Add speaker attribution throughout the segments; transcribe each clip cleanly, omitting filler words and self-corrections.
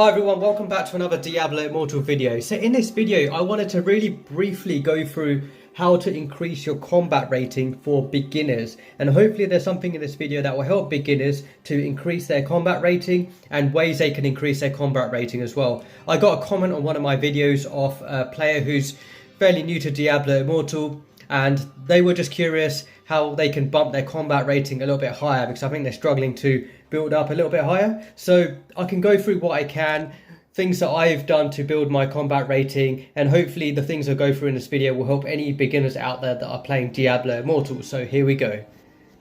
Speaker 1: Hi everyone, welcome back to another Diablo Immortal video. So in this video, I wanted to really briefly go through how to increase your combat rating for beginners. And hopefully there's something in this video that will help beginners to increase their combat rating and ways they can increase their combat rating as well. I got a comment on one of my videos of a player who's fairly new to Diablo Immortal, and they were just curious how they can bump their combat rating a little bit higher, because I think they're struggling to build up a little bit higher. So I can go through what I can, things that I've done to build my combat rating, and hopefully the things I go through in this video will help any beginners out there that are playing Diablo Immortal. So here we go.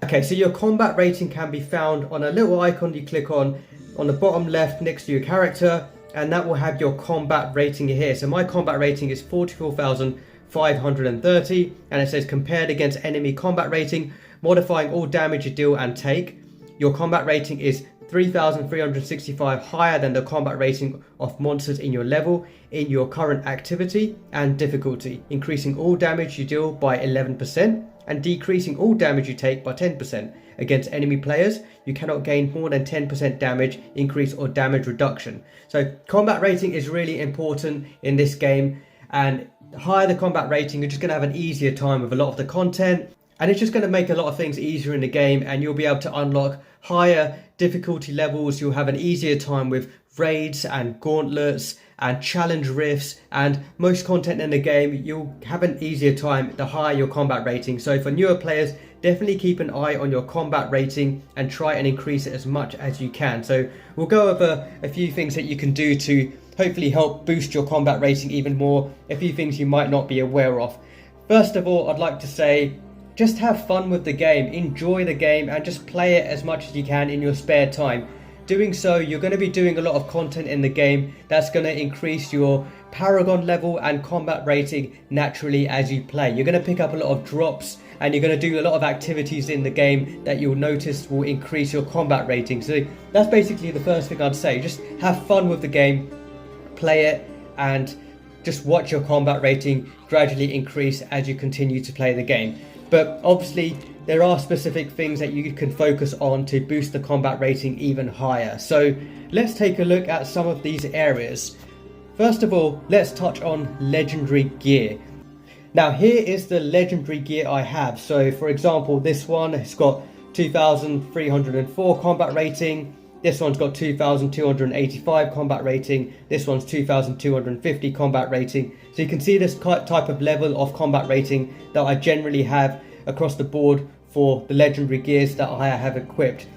Speaker 1: Okay, so your combat rating can be found on a little icon you click on the bottom left next to your character, and that will have your combat rating here. So my combat rating is 44,530, and it says compared against enemy combat rating, modifying all damage you deal and take. Your combat rating is 3,365 higher than the combat rating of monsters in your level, in your current activity and difficulty, increasing all damage you deal by 11% and decreasing all damage you take by 10%. Against enemy players, you cannot gain more than 10% damage increase or damage reduction. So combat rating is really important in this game, and the higher the combat rating, you're just going to have an easier time with a lot of the content. And it's just going to make a lot of things easier in the game, and you'll be able to unlock higher difficulty levels. You'll have an easier time with raids and gauntlets and challenge rifts, and most content in the game. You'll have an easier time the higher your combat rating. So for newer players, definitely keep an eye on your combat rating and try and increase it as much as you can. So we'll go over a few things that you can do to hopefully help boost your combat rating even more, a few things you might not be aware of. First of all, I'd like to say, just have fun with the game, enjoy the game, and just play it as much as you can in your spare time. Doing so, you're going to be doing a lot of content in the game that's going to increase your paragon level and combat rating naturally as you play. You're going to pick up a lot of drops, and you're going to do a lot of activities in the game that you'll notice will increase your combat rating. So that's basically the first thing I'd say. Just have fun with the game, play it, and just watch your combat rating gradually increase as you continue to play the game. But obviously there are specific things that you can focus on to boost the combat rating even higher. So let's take a look at some of these areas. First of all, let's touch on legendary gear. Now here is the legendary gear I have. So for example, this one has got 2,304 combat rating. This one's got 2,285 combat rating. This one's 2,250 combat rating. So you can see this type of level of combat rating that I generally have across the board for the legendary gears that I have equipped.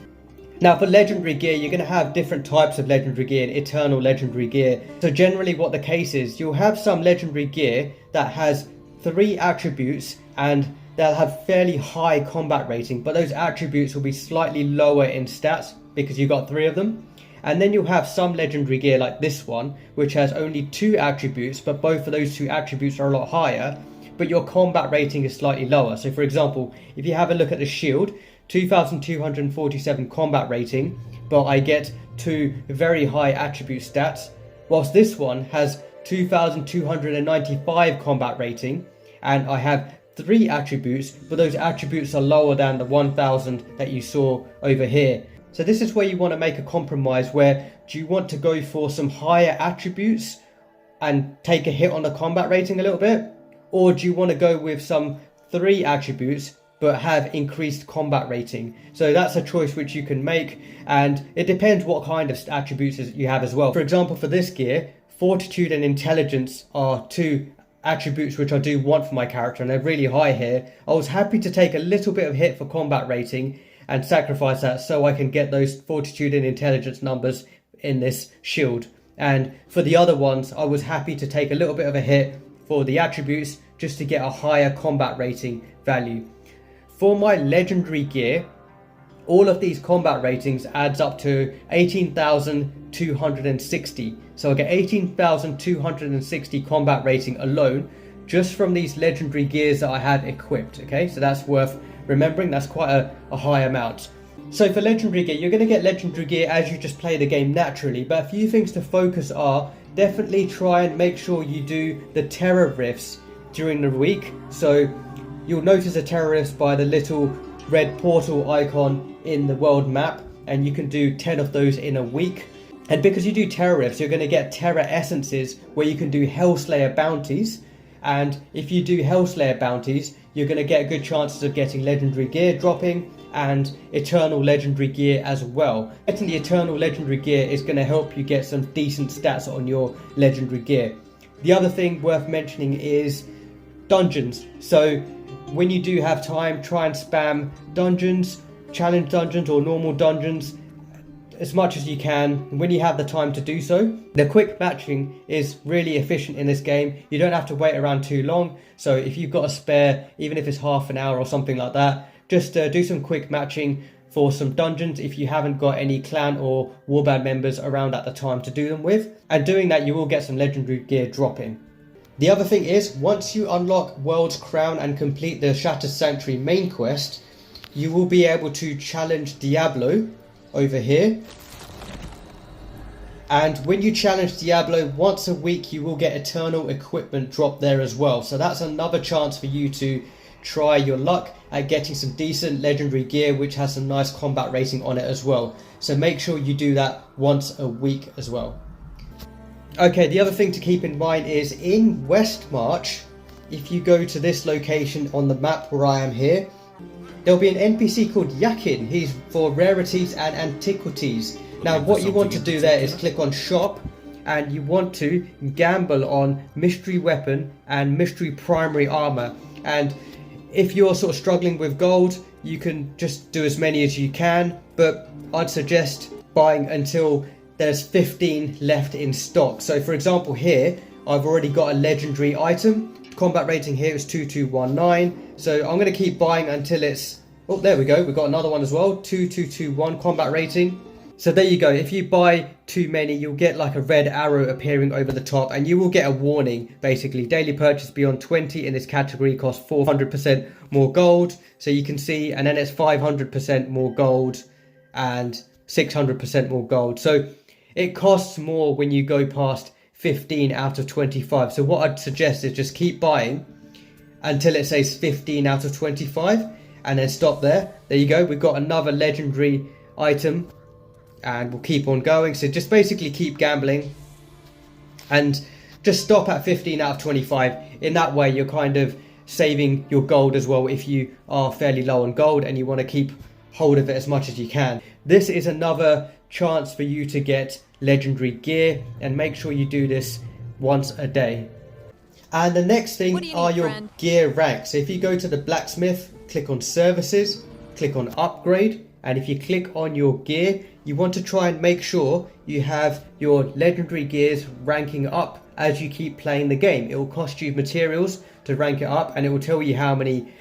Speaker 1: Now for legendary gear, you're going to have different types of legendary gear and eternal legendary gear. So generally what the case is, you'll have some legendary gear that has 3 attributes and they'll have fairly high combat rating, but those attributes will be slightly lower in stats because you've got 3 of them. And then you'll have some legendary gear like this one, which has only 2 attributes, but both of those 2 attributes are a lot higher, but your combat rating is slightly lower. So for example, if you have a look at the shield, 2,247 combat rating, but I get 2 very high attribute stats, whilst this one has 2,295 combat rating, and I have 3 attributes, but those attributes are lower than the 1,000 that you saw over here. So this is where you want to make a compromise, where do you want to go for some higher attributes and take a hit on the combat rating a little bit? Or do you want to go with some 3 attributes but have increased combat rating? So that's a choice which you can make, and it depends what kind of attributes you have as well. For example, for this gear, fortitude and intelligence are 2 attributes which I do want for my character, and they're really high here. I was happy to take a little bit of hit for combat rating and sacrifice that so I can get those fortitude and intelligence numbers in this shield. And for the other ones, I was happy to take a little bit of a hit for the attributes just to get a higher combat rating value. For my legendary gear, all of these combat ratings adds up to 18,260. So I get 18,260 combat rating alone just from these legendary gears that I have equipped. Okay, so that's worth remembering. That's quite a high amount. So for legendary gear, you're going to get legendary gear as you just play the game naturally, but a few things to focus are definitely try and make sure you do the terror rifts during the week. So you'll notice a terror rift by the little red portal icon in the world map, and you can do 10 of those in a week. And because you do terror rifts, you're going to get terror essences where you can do Hellslayer Bounties. And if you do Hellslayer Bounties, you're going to get good chances of getting legendary gear dropping and eternal legendary gear as well. Getting the eternal legendary gear is going to help you get some decent stats on your legendary gear. The other thing worth mentioning is dungeons. So when you do have time, try and spam dungeons, challenge dungeons or normal dungeons as much as you can when you have the time to do so. The quick matching is really efficient in this game. You don't have to wait around too long. So if you've got a spare, even if it's half an hour or something like that, just do some quick matching for some dungeons if you haven't got any clan or warband members around at the time to do them with. And doing that, you will get some legendary gear dropping. The other thing is, once you unlock World's Crown and complete the Shattered Sanctuary main quest, you will be able to challenge Diablo over here. And when you challenge Diablo once a week, you will get eternal equipment drop there as well. So that's another chance for you to try your luck at getting some decent legendary gear which has some nice combat rating on it as well. So make sure you do that once a week as well. Okay, the other thing to keep in mind is in West March, if you go to this location on the map where I am here, there'll be an NPC called Yakin. He's for rarities and antiquities. Now what you want to do there is click on shop, and you want to gamble on mystery weapon and mystery primary armor. And if you're sort of struggling with gold, you can just do as many as you can, but I'd suggest buying until there's 15 left in stock. So for example here, I've already got a legendary item. Combat rating here is 2219. So I'm going to keep buying until it's... Oh, there we go. We've got another one as well. 2221 combat rating. So there you go. If you buy too many, you'll get like a red arrow appearing over the top, and you will get a warning. Basically, daily purchase beyond 20 in this category costs 400% more gold. So you can see, and then it's 500% more gold and 600% more gold. So it costs more when you go past 15 out of 25. So what I'd suggest is just keep buying until it says 15 out of 25 and then stop there. There you go. We've got another legendary item and we'll keep on going. So just basically keep gambling and just stop at 15 out of 25. In that way, you're kind of saving your gold as well if you are fairly low on gold and you want to keep hold of it as much as you can. This is another chance for you to get legendary gear, and make sure you do this once a day. And the next thing are your gear ranks. So if you go to the blacksmith, click on services, click on upgrade, and if you click on your gear, you want to try and make sure you have your legendary gears ranking up as you keep playing the game. It will cost you materials to rank it up, and it will tell you how many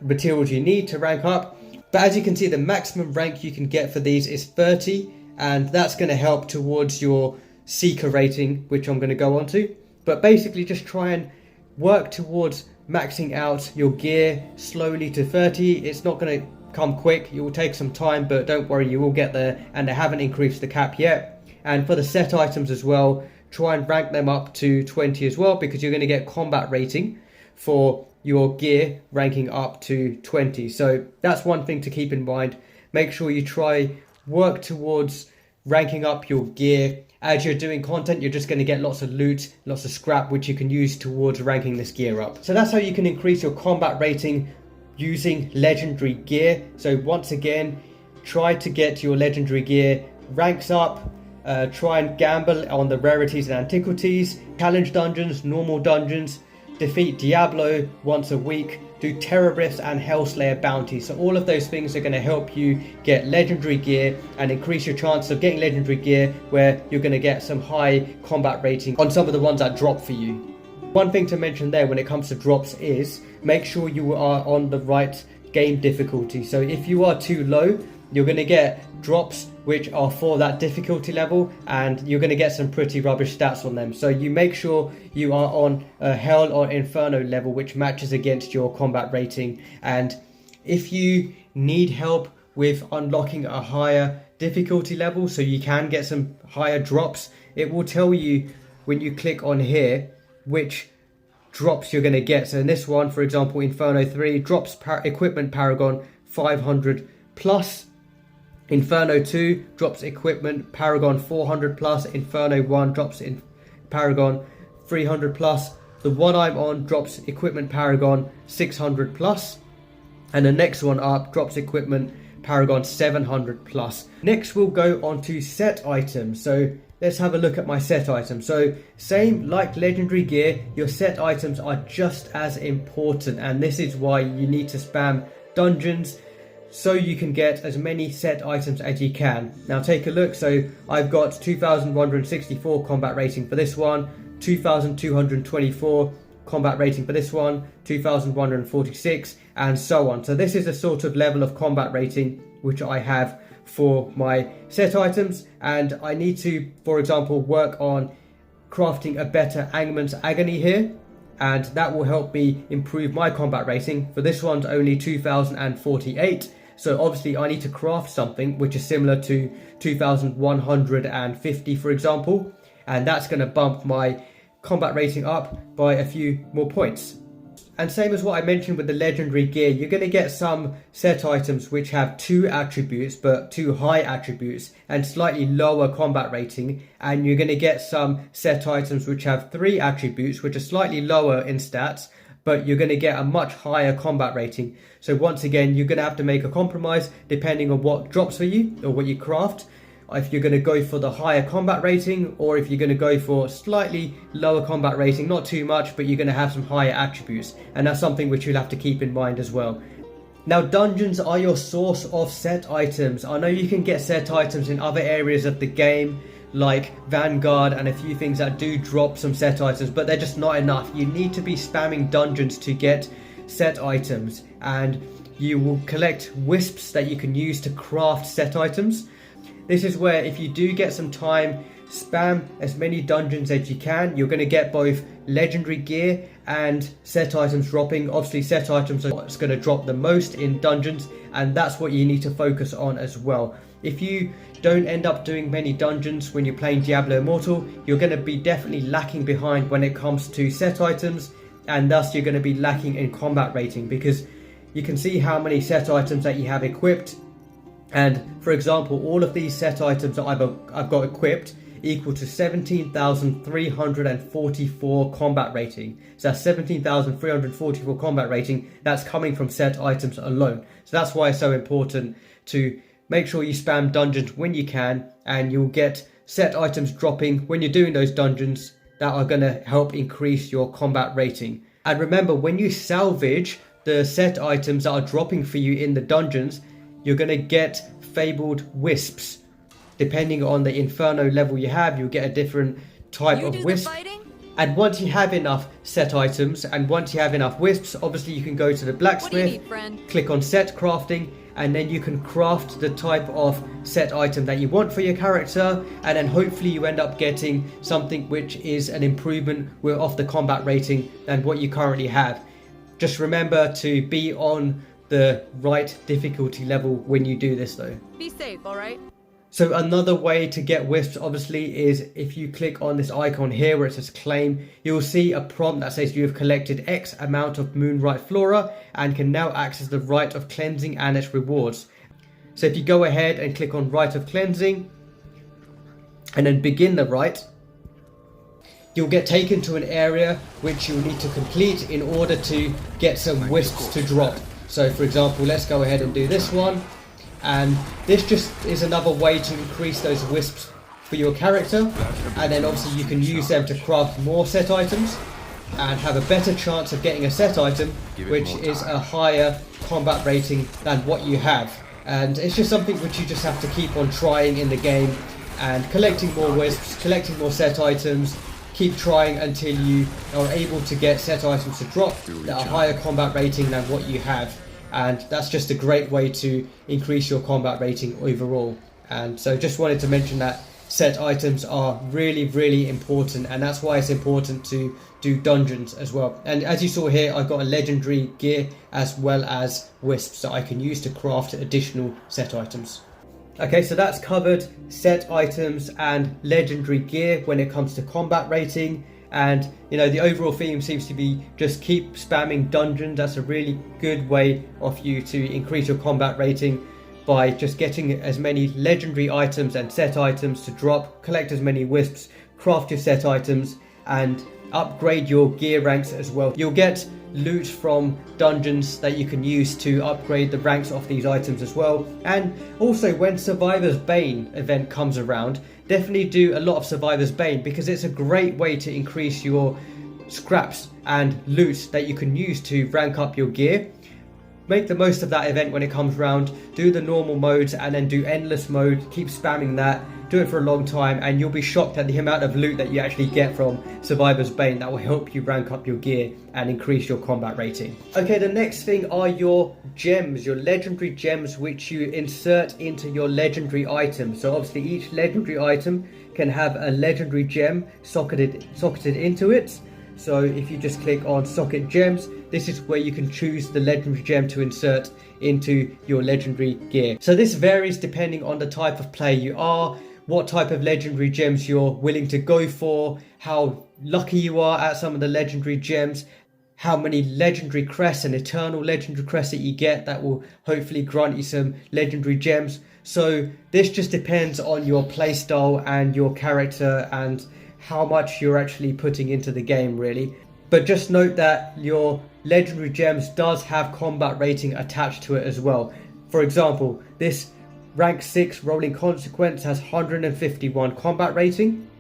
Speaker 1: materials you need to rank up. But as you can see, the maximum rank you can get for these is 30, and that's going to help towards your seeker rating, which I'm going to go on to. But basically just try and work towards maxing out your gear slowly to 30. It's not going to come quick, it will take some time, but don't worry, you will get there, and they haven't increased the cap yet. And for the set items as well, try and rank them up to 20 as well, because you're going to get combat rating for your gear ranking up to 20. So that's one thing to keep in mind. Make sure you work towards ranking up your gear. As you're doing content, you're just going to get lots of loot, lots of scrap, which you can use towards ranking this gear up. So that's how you can increase your combat rating using legendary gear. So once again, try to get your legendary gear ranks up. Try and gamble on the rarities and antiquities, challenge dungeons, normal dungeons, defeat Diablo once a week, do terror rifts and Hellslayer Bounties. So all of those things are going to help you get legendary gear and increase your chance of getting legendary gear, where you're going to get some high combat rating on some of the ones that drop for you. One thing to mention there when it comes to drops is make sure you are on the right game difficulty. So if you are too low, you're going to get drops which are for that difficulty level, and you're going to get some pretty rubbish stats on them. So you make sure you are on a Hell or Inferno level which matches against your combat rating. And if you need help with unlocking a higher difficulty level so you can get some higher drops, it will tell you when you click on here which drops you're going to get. So in this one, for example, Inferno 3 drops equipment paragon 500 plus. Inferno 2 drops equipment Paragon 400 plus. Inferno 1 drops in Paragon 300 plus. The one I'm on drops equipment Paragon 600 plus. And the next one up drops equipment Paragon 700 plus. Next we'll go on to set items. So let's have a look at my set items. So same like legendary gear, your set items are just as important, and this is why you need to spam dungeons so you can get as many set items as you can. Now take a look. So I've got 2164 combat rating for this one, 2224 combat rating for this one, 2146, and so on. So this is a sort of level of combat rating which I have for my set items, and I need to, for example, work on crafting a better Angman's Agony here, and that will help me improve my combat rating. For this one's only 2048, so obviously I need to craft something which is similar to 2150, for example, and that's going to bump my combat rating up by a few more points. And same as what I mentioned with the legendary gear, you're going to get some set items which have 2 attributes but 2 high attributes and slightly lower combat rating, and you're going to get some set items which have 3 attributes which are slightly lower in stats, but you're going to get a much higher combat rating. So once again, you're going to have to make a compromise depending on what drops for you or what you craft, if you're going to go for the higher combat rating or if you're going to go for slightly lower combat rating, not too much, but you're going to have some higher attributes, and that's something which you'll have to keep in mind as well. Now dungeons are your source of set items. I know you can get set items in other areas of the game like Vanguard and a few things that do drop some set items, but they're just not enough. You need to be spamming dungeons to get set items, and you will collect wisps that you can use to craft set items. This is where, if you do get some time, spam as many dungeons as you can. You're going to get both legendary gear and set items dropping. Obviously set items are what's going to drop the most in dungeons, and that's what you need to focus on as well. If you don't end up doing many dungeons when you're playing Diablo Immortal, you're going to be definitely lacking behind when it comes to set items, and thus you're going to be lacking in combat rating, because you can see how many set items that you have equipped. And for example, all of these set items that I've got equipped equal to 17,344 combat rating. So that's 17,344 combat rating that's coming from set items alone. So that's why it's so important to make sure you spam dungeons when you can, and you'll get set items dropping when you're doing those dungeons that are going to help increase your combat rating. And remember, when you salvage the set items that are dropping for you in the dungeons, you're going to get fabled wisps. Depending on the Inferno level you have, you'll get a different type of wisp. And once you have enough set items and once you have enough wisps, obviously you can go to the blacksmith, click on set crafting, and then you can craft the type of set item that you want for your character, and then hopefully you end up getting something which is an improvement off the combat rating than what you currently have. Just remember to be on the right difficulty level when you do this though.
Speaker 2: Be safe, alright?
Speaker 1: So another way to get wisps obviously is if you click on this icon here where it says claim, you'll see a prompt that says you have collected X amount of Moonrite Flora and can now access the Rite of Cleansing and its rewards. So if you go ahead and click on Rite of Cleansing and then begin the rite, you'll get taken to an area which you'll need to complete in order to get some wisps to drop. So for example, let's go ahead and do this one. And this just is another way to increase those wisps for your character. And then obviously you can use them to craft more set items and have a better chance of getting a set item which is a higher combat rating than what you have. And it's just something which you just have to keep on trying in the game and collecting more wisps, collecting more set items. Keep trying until you are able to get set items to drop that are higher combat rating than what you have. And that's just a great way to increase your combat rating overall. And so just wanted to mention that set items are really, really important, and that's why it's important to do dungeons as well. And as you saw here, I've got a legendary gear as well as wisps that I can use to craft additional set items. Okay, so that's covered set items and legendary gear when it comes to combat rating. And you know, the overall theme seems to be just keep spamming dungeons. That's a really good way of you to increase your combat rating. by just getting as many legendary items and set items to drop, collect as many wisps, craft your set items, and upgrade your gear ranks as well. You'll get loot from dungeons that you can use to upgrade the ranks of these items as well. And also, when Survivor's Bane event comes around, definitely do a lot of Survivor's Bane, because it's a great way to increase your scraps and loot that you can use to rank up your gear. Make the most of that event when it comes around. Do the normal modes and then do endless mode. Keep spamming that. Do it for a long time and you'll be shocked at the amount of loot that you actually get from Survivor's Bane that will help you rank up your gear and increase your combat rating. Okay, the next thing are your gems, your legendary gems, which you insert into your legendary items. So obviously each legendary item can have a legendary gem socketed into it. So if you just click on socket gems, this is where you can choose the legendary gem to insert into your legendary gear. So this varies depending on the type of player you are, what type of legendary gems you're willing to go for, how lucky you are at some of the legendary gems, how many legendary crests and eternal legendary crests that you get that will hopefully grant you some legendary gems. So this just depends on your playstyle and your character and how much you're actually putting into the game, really. But just note that your legendary gems does have combat rating attached to it as well. For example, this rank 6 Rolling Consequence has 151 combat rating.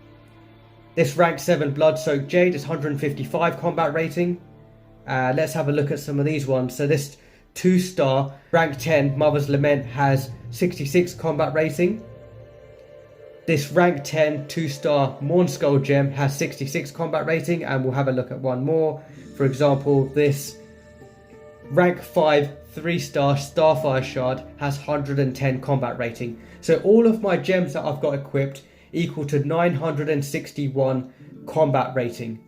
Speaker 1: This rank 7 Blood-Soaked Jade is 155 combat rating. Let's have a look at some of these ones. So this 2-star rank 10 Mother's Lament has 66 combat rating. This rank 10 2-star Mornskull gem has 66 combat rating, and we'll have a look at one more. For example, this rank 5 3-star Starfire Shard has 110 combat rating. So all of my gems that I've got equipped equal to 961 combat rating.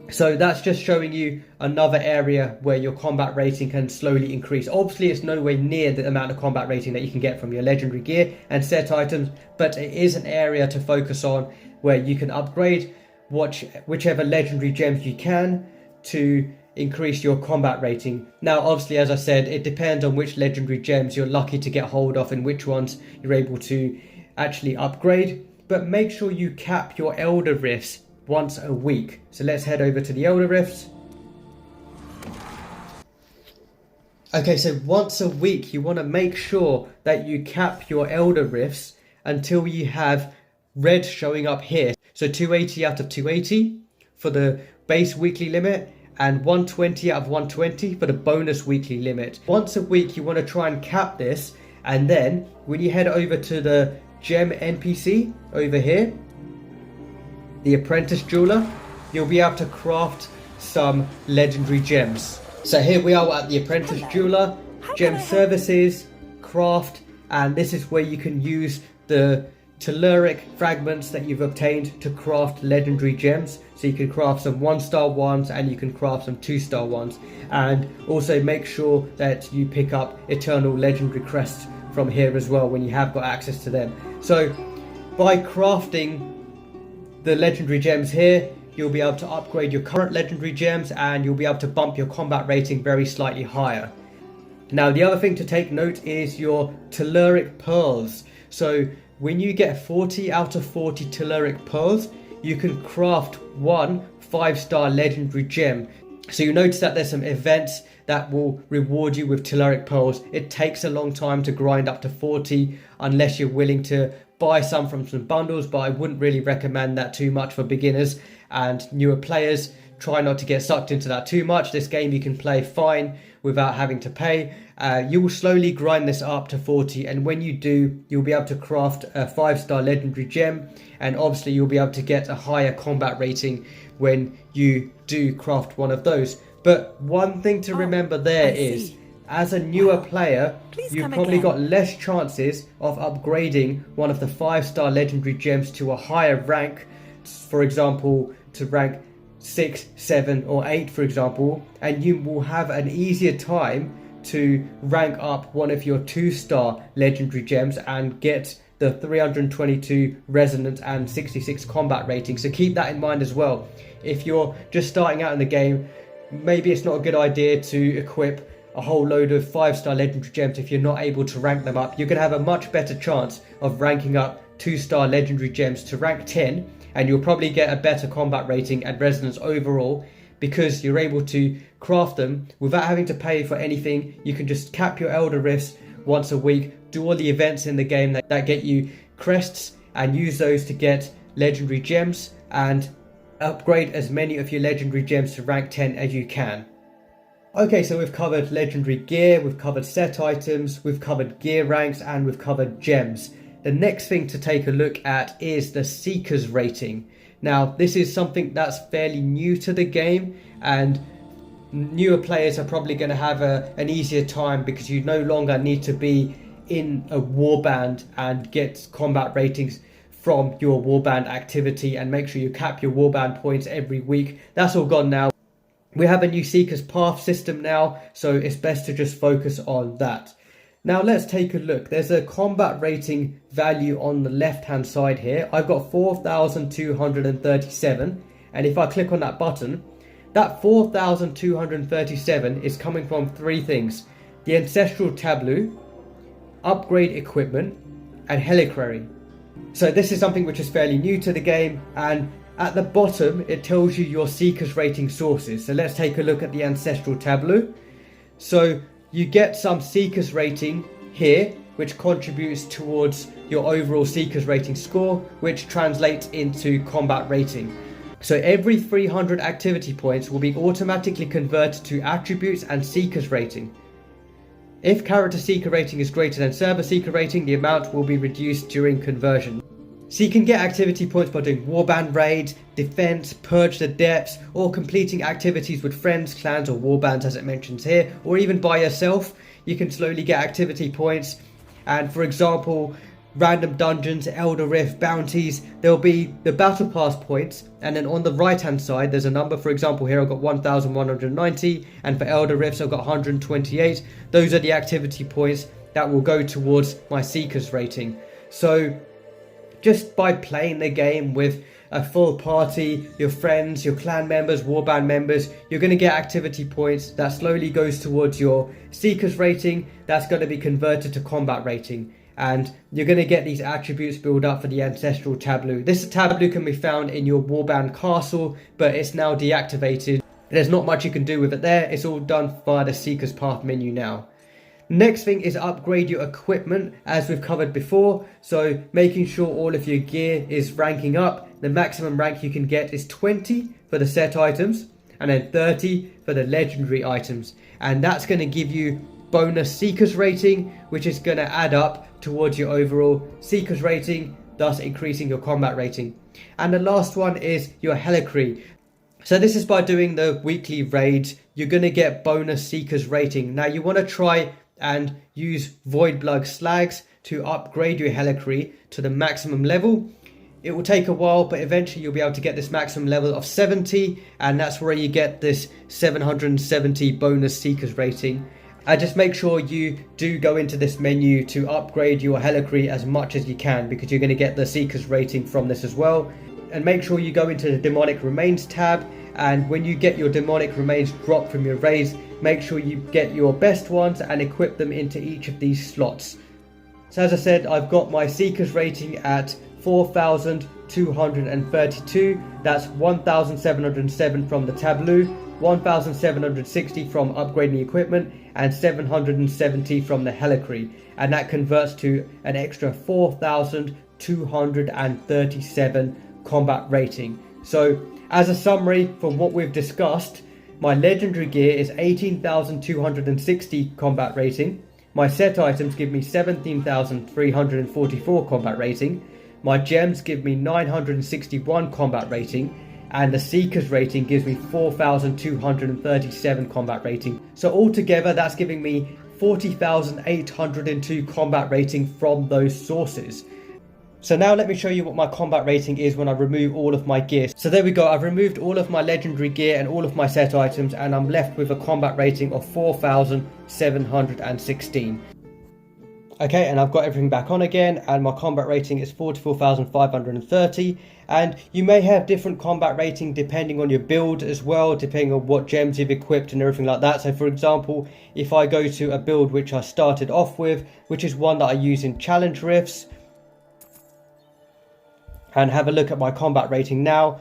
Speaker 1: So that's just showing you another area where your combat rating can slowly increase. Obviously, it's nowhere near the amount of combat rating that you can get from your legendary gear and set items, but it is an area to focus on where you can upgrade whichever legendary gems you can to increase your combat rating. Now, obviously, as I said, it depends on which legendary gems you're lucky to get hold of and which ones you're able to actually upgrade. But make sure you cap your Elder Rifts once a week. So let's head over to the Elder Rifts. Okay, so once a week you want to make sure that you cap your Elder Rifts until you have red showing up here. So 280 out of 280 for the base weekly limit and 120 out of 120 for the bonus weekly limit. Once a week you want to try and cap this, and then when you head over to the gem NPC over here, the Apprentice Jeweler, you'll be able to craft some legendary gems. So here we are at the Apprentice Jeweler, gem services, craft, and this is where you can use the telluric fragments that you've obtained to craft legendary gems. So you can craft some 1-star ones and you can craft some 2-star ones. And also make sure that you pick up eternal legendary crests from here as well when you have got access to them. So by crafting the legendary gems here, you'll be able to upgrade your current legendary gems and you'll be able to bump your combat rating very slightly higher. Now, the other thing to take note is your telluric pearls. So when you get 40 out of 40 telluric pearls, you can craft one 5-star legendary gem. So you notice that there's some events that will reward you with telluric pearls. It takes a long time to grind up to 40 unless you're willing to buy some from some bundles, but I wouldn't really recommend that too much for beginners and newer players. Try not to get sucked into that too much. This game you can play fine without having to pay. You will slowly grind this up to 40, and when you do, you'll be able to craft a 5-star legendary gem, and obviously you'll be able to get a higher combat rating when you do craft one of those. But one thing to remember there is, as a newer player, you've probably got less chances of upgrading one of the 5-star legendary gems to a higher rank, for example, to rank 6, 7 or 8, for example, and you will have an easier time to rank up one of your 2-star legendary gems and get the 322 resonance and 66 combat rating. So keep that in mind as well. If you're just starting out in the game, maybe it's not a good idea to equip a whole load of 5-star legendary gems if you're not able to rank them up. You're going to have a much better chance of ranking up 2-star legendary gems to rank 10, and you'll probably get a better combat rating and resonance overall because you're able to craft them without having to pay for anything. You can just cap your Elder Rifts once a week, do all the events in the game that get you crests, and use those to get legendary gems and upgrade as many of your legendary gems to rank 10 as you can. Okay, so we've covered legendary gear, we've covered set items, we've covered gear ranks, and we've covered gems. The next thing to take a look at is the Seeker's rating. Now, this is something that's fairly new to the game, and newer players are probably going to have an easier time because you no longer need to be in a warband and get combat ratings from your warband activity and make sure you cap your warband points every week. That's all gone now. We have a new Seeker's Path system now, so it's best to just focus on that. Now let's take a look. There's a combat rating value on the left hand side here. I've got 4,237, and if I click on that button, that 4,237 is coming from 3 things: the Ancestral Tableau, upgrade equipment, and Hellslayer. So this is something which is fairly new to the game, and at the bottom it tells you your Seeker's rating sources. So let's take a look at the Ancestral Tableau. So you get some Seeker's rating here, which contributes towards your overall Seeker's rating score, which translates into combat rating. So every 300 activity points will be automatically converted to attributes and Seeker's rating. If character Seeker rating is greater than server Seeker rating, the amount will be reduced during conversion. So you can get activity points by doing warband raids, defense, purge the depths, or completing activities with friends, clans, or warbands as it mentions here, or even by yourself. You can slowly get activity points, and for example, random dungeons, Elder Rift, bounties, there'll be the battle pass points, and then on the right hand side there's a number. For example, here I've got 1,190, and for Elder Rifts I've got 128. Those are the activity points that will go towards my Seeker's rating. So just by playing the game with a full party, your friends, your clan members, warband members, you're going to get activity points that slowly goes towards your Seeker's rating. That's going to be converted to combat rating, and you're going to get these attributes build up for the Ancestral Tableau. This tableau can be found in your warband castle, but it's now deactivated. There's not much you can do with it there. It's all done via the Seeker's Path menu now. Next thing is upgrade your equipment, as we've covered before. So making sure all of your gear is ranking up. The maximum rank you can get is 20 for the set items, and then 30 for the legendary items. And that's going to give you bonus Seeker's rating, which is going to add up towards your overall Seeker's rating, thus increasing your combat rating. And the last one is your Hellslayer. So this is by doing the weekly raids, you're going to get bonus Seeker's rating. Now you want to try and use Voidblug Slags to upgrade your Hellslayer to the maximum level. It will take a while, but eventually you'll be able to get this maximum level of 70, and that's where you get this 770 bonus Seeker's rating. And just make sure you do go into this menu to upgrade your Hellslayer as much as you can, because you're going to get the Seeker's rating from this as well. And make sure you go into the Demonic Remains tab, and when you get your Demonic Remains dropped from your raids, make sure you get your best ones and equip them into each of these slots. So as I said, I've got my Seeker's rating at 4,232. That's 1,707 from the tableau, 1,760 from upgrading equipment, and 770 from the Hellslayer. And that converts to an extra 4,237 combat rating. So as a summary from what we've discussed, my legendary gear is 18,260 combat rating. My set items give me 17,344 combat rating. My gems give me 961 combat rating. And the Seeker's rating gives me 4,237 combat rating. So altogether that's giving me 40,802 combat rating from those sources. So now let me show you what my combat rating is when I remove all of my gear. So there we go, I've removed all of my legendary gear and all of my set items, and I'm left with a combat rating of 4,716. Okay, and I've got everything back on again, and my combat rating is 44,530. And you may have different combat rating depending on your build as well, depending on what gems you've equipped and everything like that. So for example, if I go to a build which I started off with, which is one that I use in challenge rifts, and have a look at my combat rating now,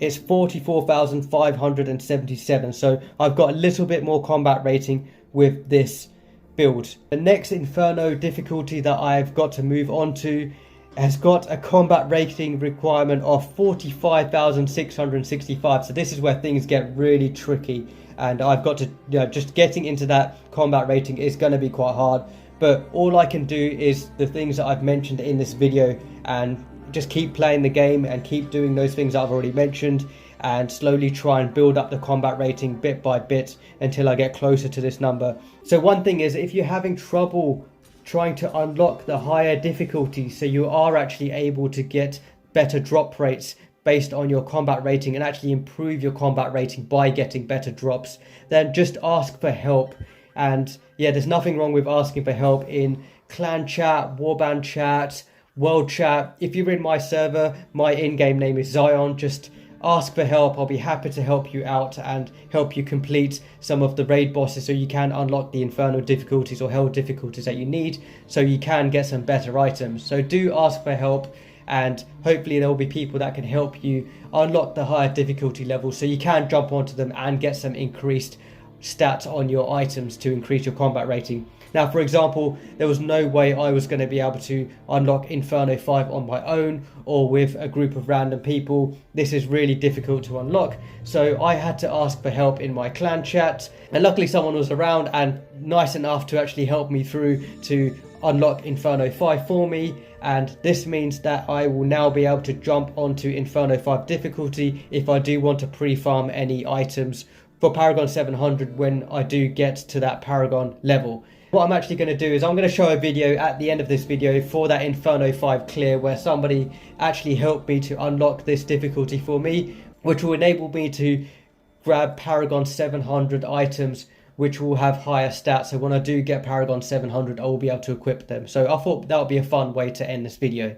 Speaker 1: it's 44,577. So I've got a little bit more combat rating with this build. The next Inferno difficulty that I've got to move on to has got a combat rating requirement of 45,665. So this is where things get really tricky, and I've got to, just getting into that combat rating is going to be quite hard. But all I can do is the things that I've mentioned in this video, and just keep playing the game and keep doing those things I've already mentioned, and slowly try and build up the combat rating bit by bit until I get closer to this number. So one thing is, if you're having trouble trying to unlock the higher difficulty, so you are actually able to get better drop rates based on your combat rating and actually improve your combat rating by getting better drops, then just ask for help. And yeah, there's nothing wrong with asking for help in clan chat, warband chat, world chat. If you're in my server, my in-game name is Zion. Just ask for help. I'll be happy to help you out and help you complete some of the raid bosses so you can unlock the Inferno difficulties or Hell difficulties that you need, so you can get some better items. So do ask for help, and hopefully there will be people that can help you unlock the higher difficulty levels so you can jump onto them and get some increased stats on your items to increase your combat rating. Now, for example, there was no way I was going to be able to unlock Inferno V on my own or with a group of random people. This is really difficult to unlock, so I had to ask for help in my clan chat, and luckily someone was around and nice enough to actually help me through to unlock Inferno V for me. And this means that I will now be able to jump onto Inferno V difficulty if I do want to pre-farm any items for Paragon 700 when I do get to that Paragon level. What I'm actually going to do is I'm going to show a video at the end of this video for that Inferno V clear, where somebody actually helped me to unlock this difficulty for me, which will enable me to grab Paragon 700 items which will have higher stats. So when I do get Paragon 700, I will be able to equip them. So I thought that would be a fun way to end this video.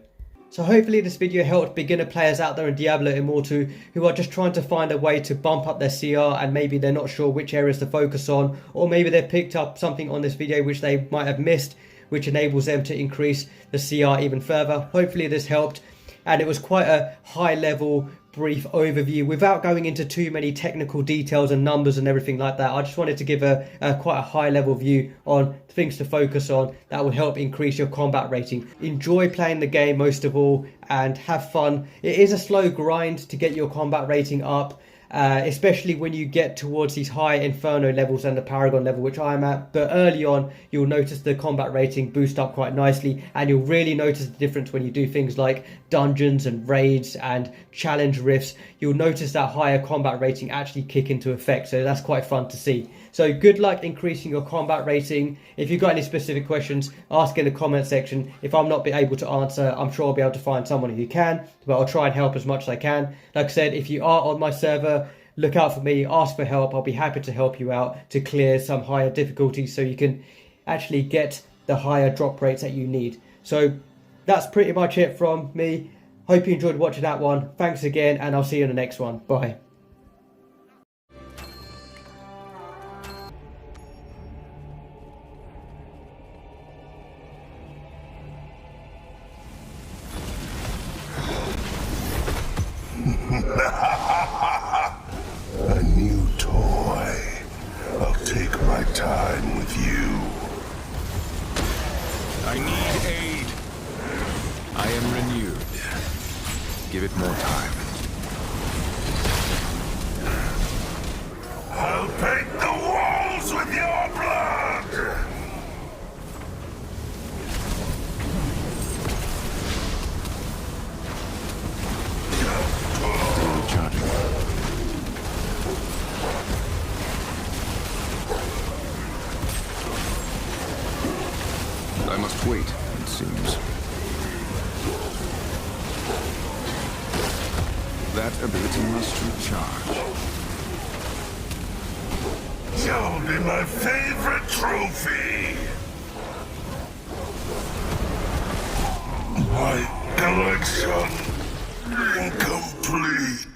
Speaker 1: So hopefully this video helped beginner players out there in Diablo Immortal who are just trying to find a way to bump up their CR, and maybe they're not sure which areas to focus on, or maybe they've picked up something on this video which they might have missed, which enables them to increase the CR even further. Hopefully this helped, and it was quite a high level brief overview without going into too many technical details and numbers and everything like that. I just wanted to give a quite a high level view on things to focus on that will help increase your combat rating. Enjoy playing the game most of all, and have fun. It is a slow grind to get your combat rating up, especially when you get towards these high Inferno levels and the Paragon level, which I'm at. But early on, you'll notice the combat rating boost up quite nicely, and you'll really notice the difference when you do things like dungeons and raids and challenge rifts. You'll notice that higher combat rating actually kick into effect, so that's quite fun to see. So good luck increasing your combat rating. If you've got any specific questions, ask in the comment section. If I'm not able to answer, I'm sure I'll be able to find someone who can, but I'll try and help as much as I can. Like I said, if you are on my server, look out for me, ask for help. I'll be happy to help you out to clear some higher difficulties so you can actually get the higher drop rates that you need. So that's pretty much it from me. Hope you enjoyed watching that one. Thanks again, and I'll see you in the next one. Bye.
Speaker 2: A new toy. I'll take my time with you.
Speaker 3: I need aid. I am renewed. Give it more time.
Speaker 2: I'll paint the walls with your blood!
Speaker 3: Recharging. I must wait, it seems. That ability must recharge.
Speaker 2: You'll be my favorite trophy! My collection incomplete.